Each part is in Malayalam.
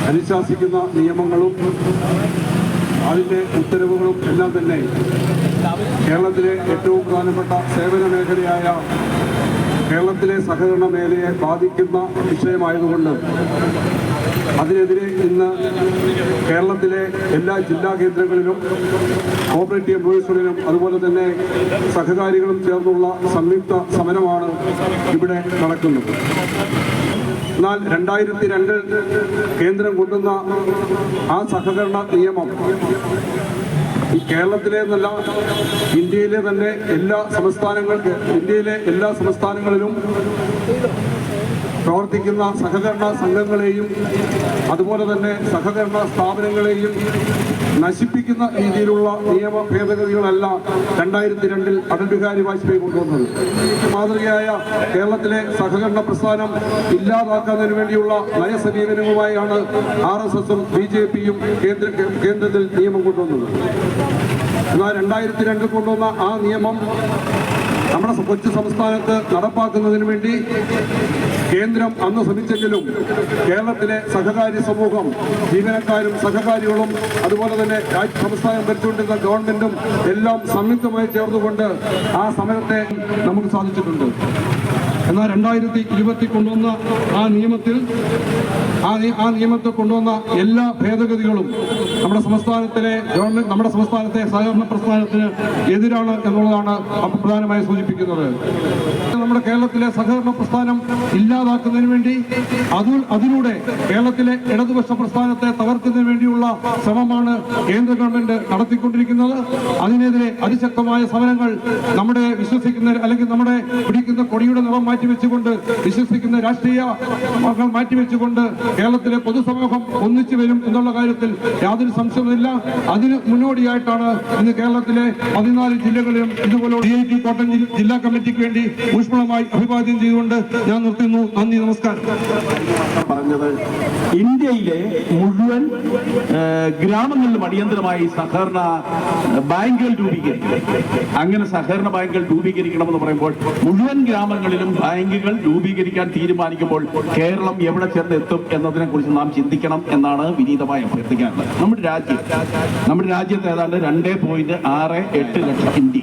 അനുശാസിക്കുന്ന നിയമങ്ങളും അതിൻ്റെ ഉത്തരവുകളും എല്ലാം തന്നെ കേരളത്തിലെ ഏറ്റവും പ്രധാനപ്പെട്ട സേവന മേഖലയായ കേരളത്തിലെ സഹകരണ മേഖലയെ ബാധിക്കുന്ന വിഷയമായതുകൊണ്ട് അതിനെതിരെ ഇന്ന് കേരളത്തിലെ എല്ലാ ജില്ലാ കേന്ദ്രങ്ങളിലും കോഓപ്പറേറ്റീവ് എംപ്ലോയീസുകളിലും അതുപോലെ തന്നെ സഹകാരികളും ചേർന്നുള്ള സംയുക്ത സമരമാണ് ഇവിടെ നടക്കുന്നത്. എന്നാൽ 2002 കേന്ദ്രം കൊണ്ടുവന്ന ആ സഹകരണ നിയമം ഈ കേരളത്തിലെ എന്നല്ല ഇന്ത്യയിലെ എല്ലാ സംസ്ഥാനങ്ങളിലും പ്രവർത്തിക്കുന്ന സഹകരണ സംഘങ്ങളെയും അതുപോലെ തന്നെ സഹകരണ സ്ഥാപനങ്ങളെയും നശിപ്പിക്കുന്ന രീതിയിലുള്ള നിയമ ഭേദഗതികളല്ല 2002 അടൽ ബിഹാരി വാജ്പേയി കൊണ്ടുവന്നത്. മാതൃകയായ കേരളത്തിലെ സഹകരണ പ്രസ്ഥാനം ഇല്ലാതാക്കുന്നതിന് വേണ്ടിയുള്ള നയസമീപനവുമായാണ് RSSും BJPയും കേന്ദ്രത്തിൽ നിയമം കൊണ്ടുവന്നത്. എന്നാൽ 2002 കൊണ്ടുവന്ന ആ നിയമം നമ്മുടെ കൊച്ചു സംസ്ഥാനത്ത് നടപ്പാക്കുന്നതിന് വേണ്ടി കേന്ദ്രം അന്ന് ശ്രമിച്ചെങ്കിലും കേരളത്തിലെ സഹകാരി സമൂഹം, ജീവനക്കാരും സഹകാരികളും അതുപോലെ തന്നെ സംസ്ഥാനം ഭരിച്ചുകൊണ്ടിരുന്ന ഗവൺമെന്റും എല്ലാം സംയുക്തമായി ചേർന്നുകൊണ്ട് ആ സമരത്തെ നമുക്ക് സാധിച്ചിട്ടുണ്ട്. എന്നാൽ 2020 കൊണ്ടുവന്ന ആ നിയമത്തിൽ കൊണ്ടുവന്ന എല്ലാ ഭേദഗതികളും നമ്മുടെ സംസ്ഥാനത്തെ സഹകരണ പ്രസ്ഥാനത്തിന് എതിരാണ് എന്നുള്ളതാണ് പ്രധാനമായി സൂചിപ്പിക്കുന്നത്. നമ്മുടെ കേരളത്തിലെ സഹകരണ പ്രസ്ഥാനം ഇല്ലാതാക്കുന്നതിന് വേണ്ടി അതിലൂടെ കേരളത്തിലെ ഇടതുപക്ഷ പ്രസ്ഥാനത്തെ തകർക്കുന്നതിന് വേണ്ടിയുള്ള ശ്രമമാണ് കേന്ദ്ര ഗവൺമെന്റ് നടത്തിക്കൊണ്ടിരിക്കുന്നത്. അതിനെതിരെ അതിശക്തമായ സമരങ്ങൾ നമ്മുടെ പിടിക്കുന്ന കൊടിയുടെ നിറം മാറ്റിവെച്ചുകൊണ്ട് വിശ്വസിക്കുന്ന രാഷ്ട്രീയ മാറ്റിവെച്ചുകൊണ്ട് കേരളത്തിലെ പൊതുസമൂഹം ഒന്നിച്ചു വരും എന്നുള്ള കാര്യത്തിൽ യാതൊരു സംശയവുമില്ല. അതിന് മുന്നോടിയായിട്ടാണ് ഇന്ന് കേരളത്തിലെ 14 ജില്ലകളിലും ഇതുപോലെ DIT കോട്ടയം ജില്ലാ കമ്മിറ്റിക്ക് വേണ്ടി ഊഷ്മളമായി അഭിവാദ്യം ചെയ്തുകൊണ്ട് ഞാൻ നിർത്തുന്നു. നന്ദി, നമസ്കാരം. പറഞ്ഞത് ഇന്ത്യയിലെ മുഴുവൻ ഗ്രാമങ്ങളിലും അടിയന്തരമായി സഹകരണ ബാങ്കുകൾ രൂപീകരിക്കണം. അങ്ങനെ സഹകരണ ബാങ്കുകൾ രൂപീകരിക്കണമെന്ന് പറയുമ്പോൾ മുഴുവൻ ഗ്രാമങ്ങളിലും ബാങ്കുകൾ രൂപീകരിക്കാൻ തീരുമാനിക്കുമ്പോൾ കേരളം എവിടെ ചെന്നെത്തും എന്നതിനെ കുറിച്ച് നാം ചിന്തിക്കണം എന്നാണ് വിനീതമായി അഭ്യർത്ഥിക്കാറുള്ളത്. നമ്മുടെ രാജ്യത്ത് ഏതാണ്ട് 2.68 ലക്ഷം ഹിന്ദി,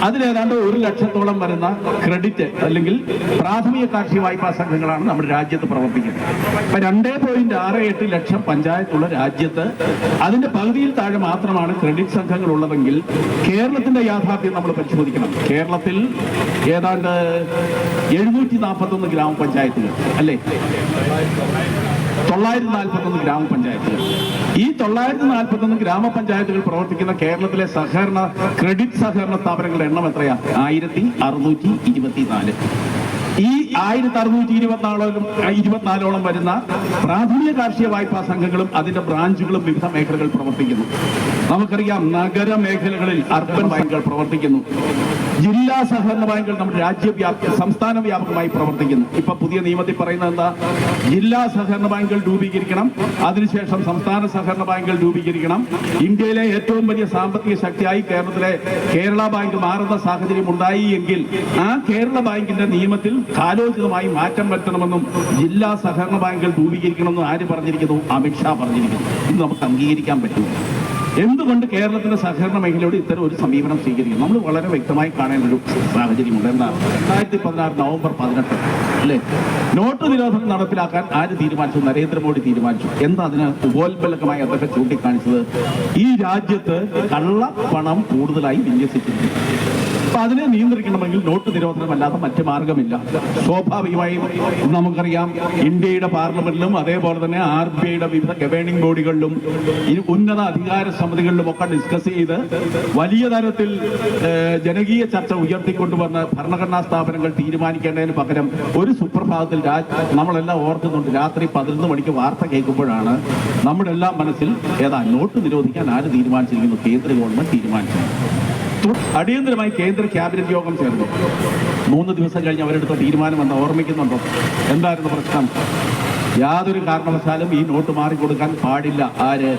അതിലേതാണ്ട് 1 ലക്ഷത്തോളം വരുന്ന ക്രെഡിറ്റ് അല്ലെങ്കിൽ പ്രാഥമിക കാർഷിക വായ്പാ സംഘങ്ങളാണ് നമ്മുടെ രാജ്യത്ത് പ്രവർത്തിക്കുന്നത്. അപ്പൊ 2.68 ലക്ഷം പഞ്ചായത്തുള്ള രാജ്യത്ത് അതിന്റെ പകുതിയിൽ താഴെ മാത്രമാണ് ക്രെഡിറ്റ് സംഘങ്ങൾ ഉള്ളതെങ്കിൽ കേരളത്തിന്റെ യാഥാർത്ഥ്യം നമ്മൾ പരിശോധിക്കണം. കേരളത്തിൽ ഏതാണ്ട് 741 ഗ്രാമപഞ്ചായത്തുകൾ അല്ലേ, 941 ഗ്രാമപഞ്ചായത്തുകൾ. ഈ 941 ഗ്രാമപഞ്ചായത്തുകൾ പ്രവർത്തിക്കുന്ന കേരളത്തിലെ ക്രെഡിറ്റ് സഹകരണ സ്ഥാപനങ്ങളുടെ എണ്ണം എത്രയാ? 1624. ഈ 1624 വരുന്ന പ്രാഥമിക കാർഷിക വായ്പാ സംഘങ്ങളും അതിന്റെ ബ്രാഞ്ചുകളും വിവിധ മേഖലകൾ പ്രവർത്തിക്കുന്നു. നമുക്കറിയാം, നഗര മേഖലകളിൽ അർബൻ ബാങ്കുകൾ പ്രവർത്തിക്കുന്നു. ജില്ലാ സഹകരണ ബാങ്കുകൾ നമ്മുടെ സംസ്ഥാന വ്യാപകമായി പ്രവർത്തിക്കുന്നു. ഇപ്പൊ പുതിയ നിയമത്തിൽ പറയുന്നത് എന്താ? ജില്ലാ സഹകരണ ബാങ്കുകൾ രൂപീകരിക്കണം, അതിനുശേഷം സംസ്ഥാന സഹകരണ ബാങ്കുകൾ രൂപീകരിക്കണം. ഇന്ത്യയിലെ ഏറ്റവും വലിയ സാമ്പത്തിക ശക്തിയായി കേരള ബാങ്ക് മാറുന്ന സാഹചര്യം ഉണ്ടായി എങ്കിൽ ആ കേരള ബാങ്കിന്റെ നിയമത്തിൽ കാലോചിതമായി മാറ്റം വരുത്തണമെന്നും ജില്ലാ സഹകരണ ബാങ്കുകൾ രൂപീകരിക്കണമെന്നും ആര് പറഞ്ഞിരിക്കുന്നു? അമിത്ഷാ പറഞ്ഞിരിക്കുന്നു. ഇത് നമുക്ക് അംഗീകരിക്കാൻ പറ്റുമോ? എന്തുകൊണ്ട് കേരളത്തിന്റെ സഹകരണ മേഖലയോട് ഇത്തരം ഒരു സമീപനം സ്വീകരിക്കും? നമ്മൾ വളരെ വ്യക്തമായി കാണേണ്ട ഒരു സാഹചര്യമുണ്ട്. എന്താ? 2016 നവംബർ 18 അല്ലേ, നോട്ട് നിരോധനം നടപ്പിലാക്കാൻ ആര് തീരുമാനിച്ചു? നരേന്ദ്രമോദി തീരുമാനിച്ചു. എന്താ അതിന് ഉപോത്ബലകമായി അതൊക്കെ ചൂണ്ടിക്കാണിച്ചത്? ഈ രാജ്യത്ത് കള്ളപ്പണം കൂടുതലായി വിന്യസിച്ചിട്ടുണ്ട്. അപ്പൊ അതിനെ നിയന്ത്രിക്കണമെങ്കിൽ നോട്ട് നിരോധനമല്ലാതെ മറ്റു മാർഗമില്ല. സ്വാഭാവികമായും നമുക്കറിയാം, ഇന്ത്യയുടെ പാർലമെന്റിലും അതേപോലെ തന്നെ RBIയുടെ വിവിധ ഗവേണിംഗ് ബോഡികളിലും ഉന്നത അധികാര സമിതികളിലും ഒക്കെ ഡിസ്കസ് ചെയ്ത് വലിയ തരത്തിൽ ജനകീയ ചർച്ച ഉയർത്തിക്കൊണ്ടുവന്ന ഭരണഘടനാ സ്ഥാപനങ്ങൾ തീരുമാനിക്കേണ്ടതിന് പകരം ഒരു സുപ്രഭാതത്തിൽ നമ്മളെല്ലാം ഓർക്കുന്നുണ്ട്, രാത്രി 11 മണിക്ക് വാർത്ത കേൾക്കുമ്പോഴാണ് നമ്മുടെ എല്ലാം മനസ്സിൽ നോട്ട് നിരോധിക്കാൻ ആര് തീരുമാനിച്ചിരിക്കുന്നു? കേന്ദ്ര ഗവൺമെന്റ് തീരുമാനിച്ചു. അടിയന്തരമായി കേന്ദ്ര ക്യാബിനറ്റ് യോഗം ചേർന്നു. 3 ദിവസം കഴിഞ്ഞ് അവരെടുത്ത തീരുമാനം എന്ന് ഓർമ്മിക്കുന്നുണ്ടോ? എന്തായിരുന്നു പ്രശ്നം? യാതൊരു കാരണവശാലും ഈ നോട്ട് മാറിക്കൊടുക്കാൻ പാടില്ല. ആര്?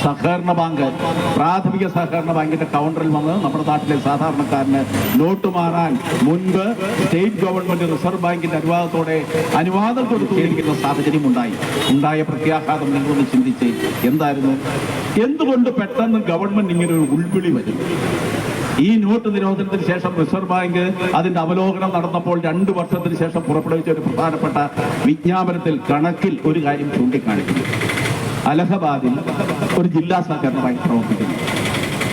സഹകരണ ബാങ്ക്. പ്രാഥമിക സഹകരണ ബാങ്കിന്റെ കൗണ്ടറിൽ വന്ന് നമ്മുടെ നാട്ടിലെ സാധാരണക്കാരന് നോട്ട് മാറാൻ മുൻപ് സ്റ്റേറ്റ് ഗവൺമെന്റ് റിസർവ് ബാങ്കിന്റെ അനുവാദം കൊടുത്തുകൊണ്ടിരിക്കുന്ന സാഹചര്യം ഉണ്ടായ പ്രത്യാഘാതം നിങ്ങളൊന്ന് ചിന്തിച്ച് എന്തായിരുന്നു? എന്തുകൊണ്ട് പെട്ടെന്ന് ഗവൺമെന്റ് ഇങ്ങനെ ഒരു ഉൾവിളി വരും? ഈ നോട്ട് നിരോധനത്തിന് ശേഷം റിസർവ് ബാങ്ക് അതിന്റെ അവലോകനം നടന്നപ്പോൾ 2 വർഷത്തിന് ശേഷം പുറപ്പെടുവിച്ച ഒരു പ്രധാനപ്പെട്ട വിജ്ഞാപനത്തിൽ കണക്കിൽ ഒരു കാര്യം ചൂണ്ടിക്കാണിക്കുന്നു. അലഹബാദിൽ ഒരു ജില്ലാ സഹകരണ ബാങ്ക് പ്രവർത്തിക്കുന്നു.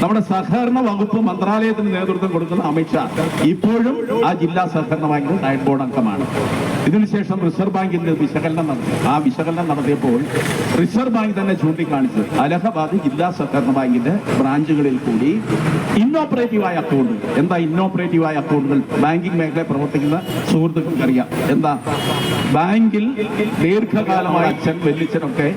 നമ്മുടെ സഹകരണ വകുപ്പ് മന്ത്രാലയത്തിന് നേതൃത്വം കൊടുക്കുന്ന അമിത്ഷാ ഇപ്പോഴും ആ ജില്ലാ സഹകരണ ബാങ്കിന്റെ നയൻ ബോർഡ് അംഗമാണ്. ഇതിനുശേഷം റിസർവ് ബാങ്കിന്റെ വിശകലനം നടത്തി. ആ വിശകലനം നടത്തിയപ്പോൾ റിസർവ് ബാങ്ക് തന്നെ ചൂണ്ടിക്കാണിച്ചു അലഹബാദ് ജില്ലാ സഹകരണ ബാങ്കിന്റെ ബ്രാഞ്ചുകളിൽ കൂടി ഇന്നോപ്പറേറ്റീവായ അക്കൗണ്ടുകൾ. എന്താ ഇന്നോപ്പറേറ്റീവായ അക്കൗണ്ടുകൾ? ബാങ്കിംഗ് മേഖലയിൽ പ്രവർത്തിക്കുന്ന സുഹൃത്തുക്കൾക്ക് അറിയാം എന്താ. ബാങ്കിൽ ദീർഘകാലമായി അച്ഛൻ വെല്ലിച്ചനൊക്കെ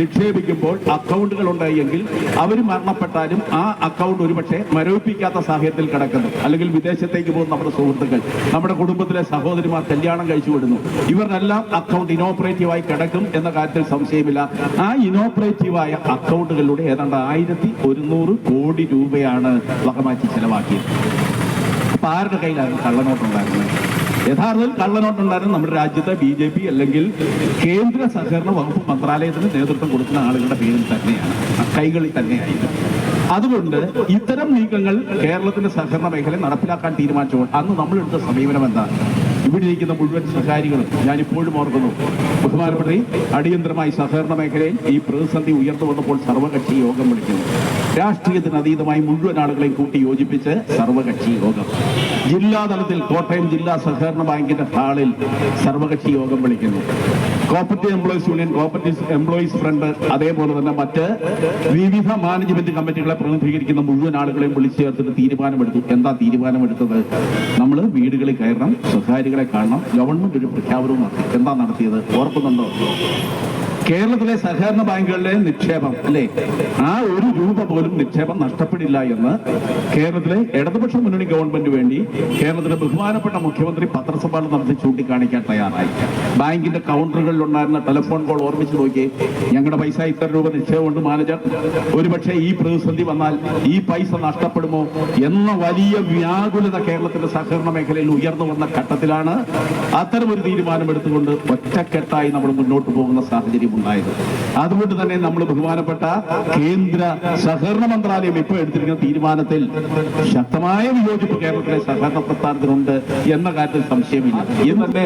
നിക്ഷേപിക്കുമ്പോൾ അക്കൗണ്ടുകൾ ഉണ്ടായെങ്കിൽ അവർ മരണപ്പെട്ടാലും ആ അക്കൗണ്ട് ഒരുപക്ഷെ മരവിപ്പിക്കാത്ത സാഹചര്യത്തിൽ കിടക്കുന്നു. അല്ലെങ്കിൽ വിദേശത്തേക്ക് പോകുന്ന നമ്മുടെ സുഹൃത്തുക്കൾ, നമ്മുടെ കുടുംബത്തിലെ സഹോദരിമാർ കല്യാണം കഴിച്ചു വിടുന്നു. ഇവരെല്ലാം അക്കൗണ്ട് ഇനോപ്പറേറ്റീവായി കിടക്കും എന്ന കാര്യത്തിൽ സംശയമില്ല. ആ ഇനോപ്പറേറ്റീവായ അക്കൗണ്ടുകളിലൂടെ ഏതാണ്ട് 1100 കോടി രൂപയാണ് വകമാറ്റി ചെലവാക്കിയത്. അപ്പൊ ആരുടെ കയ്യിലായിരുന്നു കള്ളനോട്ടുണ്ടായിരുന്നത്? യഥാർത്ഥത്തിൽ കള്ളനോട്ടുണ്ടായിരുന്നത് നമ്മുടെ രാജ്യത്തെ BJP അല്ലെങ്കിൽ കേന്ദ്ര സഹകരണ വകുപ്പ് മന്ത്രാലയത്തിന് നേതൃത്വം കൊടുക്കുന്ന ആളുകളുടെ പേരിൽ തന്നെയാണ്, കൈകളിൽ തന്നെയായിരുന്നു. അതുകൊണ്ട് ഇത്തരം നീക്കങ്ങൾ കേരളത്തിന്റെ സഹകരണ മേഖല നടപ്പിലാക്കാൻ തീരുമാനിച്ചപ്പോൾ അന്ന് നമ്മളെടുത്ത സമീപനം എന്താ? ഇവിടെ ഇരിക്കുന്ന മുഴുവൻ സഹകാരികളും ഞാനിപ്പോഴും ഓർക്കുന്നു, ബഹുമാനപ്പെട്ട അടിയന്തരമായി സഹകരണ മേഖലയിൽ ഈ പ്രതിസന്ധി ഉയർന്നു വന്നപ്പോൾ സർവകക്ഷി യോഗം വിളിക്കുന്നു. രാഷ്ട്രീയത്തിന് അതീതമായി മുഴുവൻ ആളുകളെയും കൂട്ടി യോജിപ്പിച്ച് സർവകക്ഷി യോഗം. ജില്ലാതലത്തിൽ കോട്ടയം ജില്ലാ സഹകരണ ബാങ്കിന്റെ ഹാളിൽ സർവകക്ഷി യോഗം വിളിക്കുന്നു. Cooperative employees union, cooperative employees front, അതേപോലെ തന്നെ മറ്റ് വിവിധ മാനേജ്മെന്റ് കമ്മിറ്റികളെ പ്രതിനിധീകരിക്കുന്ന മുഴുവൻ ആളുകളെയും വിളിച്ചു ചേർത്തിട്ട് തീരുമാനമെടുത്തു. എന്താ തീരുമാനമെടുത്തത്? നമ്മൾ വീടുകളിൽ കയറണം, സ്വകാര്യകളെ കാണണം. ഗവൺമെന്റ് ഒരു പ്രഖ്യാപനവും നടത്തി. എന്താ നടത്തിയത്? ഓർക്കുന്നുണ്ടോ? കേരളത്തിലെ സഹകരണ ബാങ്കുകളിലെ നിക്ഷേപം അല്ലേ, ആ 1 രൂപ പോലും നിക്ഷേപം നഷ്ടപ്പെടില്ല എന്ന് കേരളത്തിലെ ഇടതുപക്ഷ മുന്നണി ഗവൺമെന്റ് വേണ്ടി കേരളത്തിലെ ബഹുമാനപ്പെട്ട മുഖ്യമന്ത്രി പത്രസമ്മേളനം നടത്തി ചൂണ്ടിക്കാണിക്കാൻ തയ്യാറായി. ബാങ്കിന്റെ കൗണ്ടറുകളിൽ ഉണ്ടായിരുന്ന ടെലിഫോൺ കോൾ ഓർമ്മിച്ച് നോക്കി. ഞങ്ങളുടെ പൈസ ഇത്ര രൂപ നിക്ഷേപമുണ്ട് മാനേജർ, ഒരുപക്ഷെ ഈ പ്രതിസന്ധി വന്നാൽ ഈ പൈസ നഷ്ടപ്പെടുമോ എന്ന വലിയ വ്യാകുലത കേരളത്തിന്റെ സഹകരണ മേഖലയിൽ ഉയർന്നു വന്ന ഘട്ടത്തിലാണ് അത്തരമൊരു തീരുമാനമെടുത്തുകൊണ്ട് ഒറ്റക്കെട്ടായി നമ്മൾ മുന്നോട്ട് പോകുന്ന സാഹചര്യം ഉണ്ടായത്. അതുകൊണ്ട് തന്നെ നമ്മൾ ബഹുമാനപ്പെട്ട കേന്ദ്ര സഹകരണ മന്ത്രാലയം ഇപ്പോൾ എടുത്തിരിക്കുന്ന തീരുമാനത്തിൽ ശക്തമായ വിയോജിപ്പ് കേരളത്തിലെ സഹകരണ പ്രസ്ഥാനത്തിനുണ്ട് എന്ന കാര്യത്തിൽ സംശയമില്ല. ഇന്നത്തെ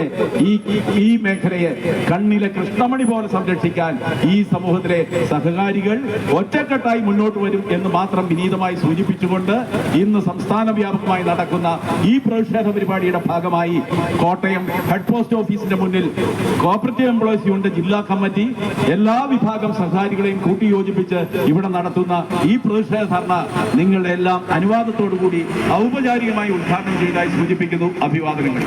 ഈ മേഖലയെ കണ്ണിലെ കൃഷ്ണമണി പോലെ സംരക്ഷിക്കാൻ ഈ സമൂഹത്തിലെ സഹകാരികൾ ഒറ്റക്കെട്ടായി മുന്നോട്ട് വരും എന്ന് മാത്രം വിനീതമായി സൂചിപ്പിച്ചുകൊണ്ട് ഇന്ന് സംസ്ഥാന വ്യാപകമായി നടക്കുന്ന ഈ പ്രതിഷേധ പരിപാടിയുടെ ഭാഗമായി കോട്ടയം ഹെഡ് പോസ്റ്റ് ഓഫീസിന്റെ മുന്നിൽ കോപ്പറേറ്റീവ് എംപ്ലോയീസ് യൂണിയൻ ജില്ലാ കമ്മിറ്റി എല്ലാ വിഭാഗം സഹകാരികളെയും കൂട്ടിയോജിപ്പിച്ച് ഇവിടെ നടത്തുന്ന ഈ പ്രതിഷേധ ധർണ നിങ്ങളുടെ എല്ലാം അനുവാദത്തോടുകൂടി ഔപചാരികമായി ഉദ്ഘാടനം ചെയ്തതായി സൂചിപ്പിക്കുന്നു. അഭിവാദനങ്ങൾ.